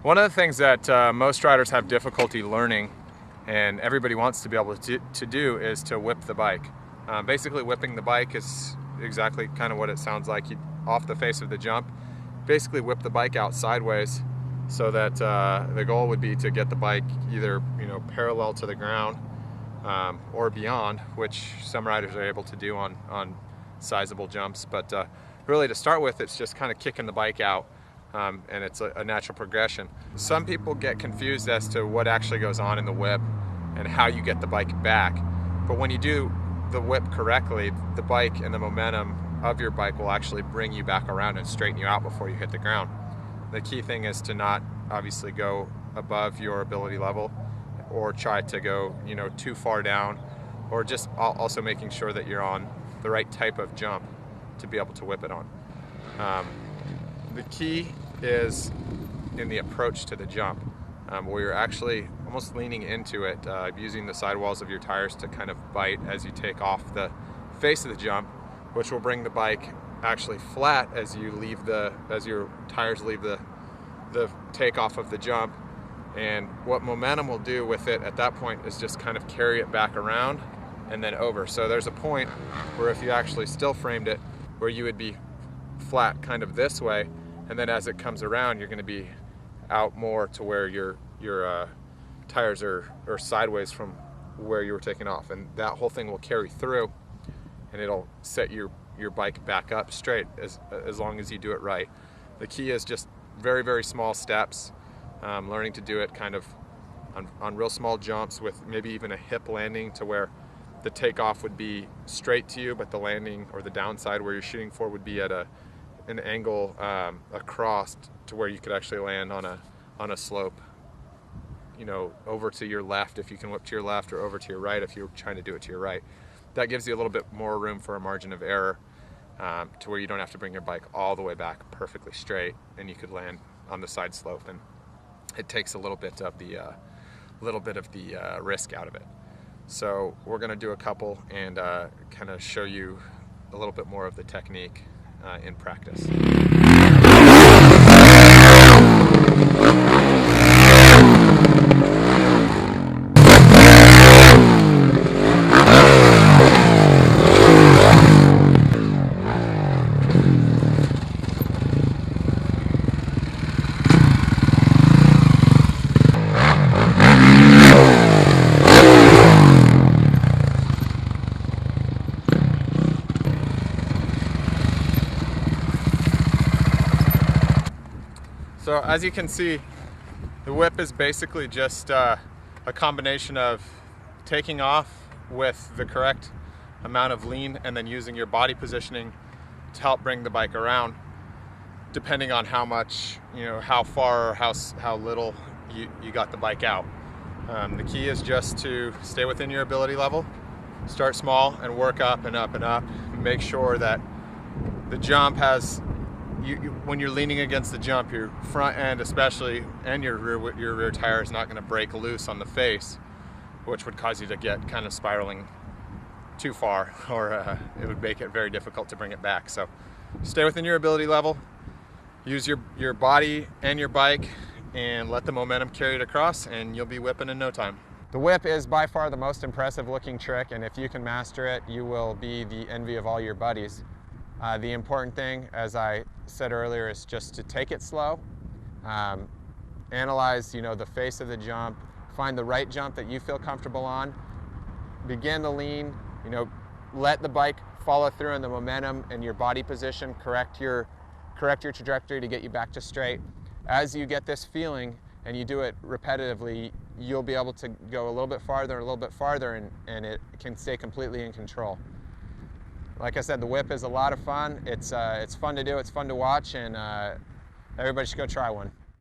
One of the things that most riders have difficulty learning, and everybody wants to be able to do, is to whip the bike. Basically, whipping the bike is exactly kind of what it sounds like. You, off the face of the jump, basically whip the bike out sideways, so that the goal would be to get the bike either parallel to the ground or beyond, which some riders are able to do on sizable jumps. But really, to start with, it's just kind of kicking the bike out. And it's a natural progression. Some people get confused as to what actually goes on in the whip and how you get the bike back. But when you do the whip correctly, the bike and the momentum of your bike will actually bring you back around and straighten you out before you hit the ground. The key thing is to not obviously go above your ability level or try to go too far down, or just also making sure that you're on the right type of jump to be able to whip it on. The key is in the approach to the jump, where you're actually almost leaning into it, using the sidewalls of your tires to kind of bite as you take off the face of the jump, which will bring the bike actually flat as your tires leave the takeoff of the jump. And what momentum will do with it at that point is just kind of carry it back around and then over. So there's a point where if you actually still framed it, where you would be flat kind of this way, and then as it comes around, you're going to be out more to where your tires are sideways from where you were taking off, and that whole thing will carry through, and it'll set your bike back up straight as long as you do it right. The key is just very, very small steps, learning to do it kind of on real small jumps with maybe even a hip landing, to where the takeoff would be straight to you, but the landing or the downside where you're shooting for would be at an angle across, to where you could actually land on a slope, over to your left if you can whip to your left, or over to your right if you're trying to do it to your right. That gives you a little bit more room for a margin of error, to where you don't have to bring your bike all the way back perfectly straight, and you could land on the side slope, and it takes a little bit of the risk out of it. So we're going to do a couple and kind of show you a little bit more of the technique in practice. So as you can see, the whip is basically just a combination of taking off with the correct amount of lean, and then using your body positioning to help bring the bike around, depending on how much, how far or how little you got the bike out. The key is just to stay within your ability level, start small and work up and up and up. Make sure that the jump has, when you're leaning against the jump, your front end especially, and your rear tire is not going to break loose on the face, which would cause you to get kind of spiraling too far, or it would make it very difficult to bring it back. So stay within your ability level, use your body and your bike, and let the momentum carry it across, and you'll be whipping in no time. The whip is by far the most impressive looking trick, and if you can master it, you will be the envy of all your buddies. The important thing, as I said earlier, is just to take it slow, analyze the face of the jump, find the right jump that you feel comfortable on, begin to lean, let the bike follow through in the momentum and your body position, correct your trajectory to get you back to straight. As you get this feeling and you do it repetitively, you'll be able to go a little bit farther, and it can stay completely in control. Like I said, the whip is a lot of fun. It's fun to do, it's fun to watch, and everybody should go try one.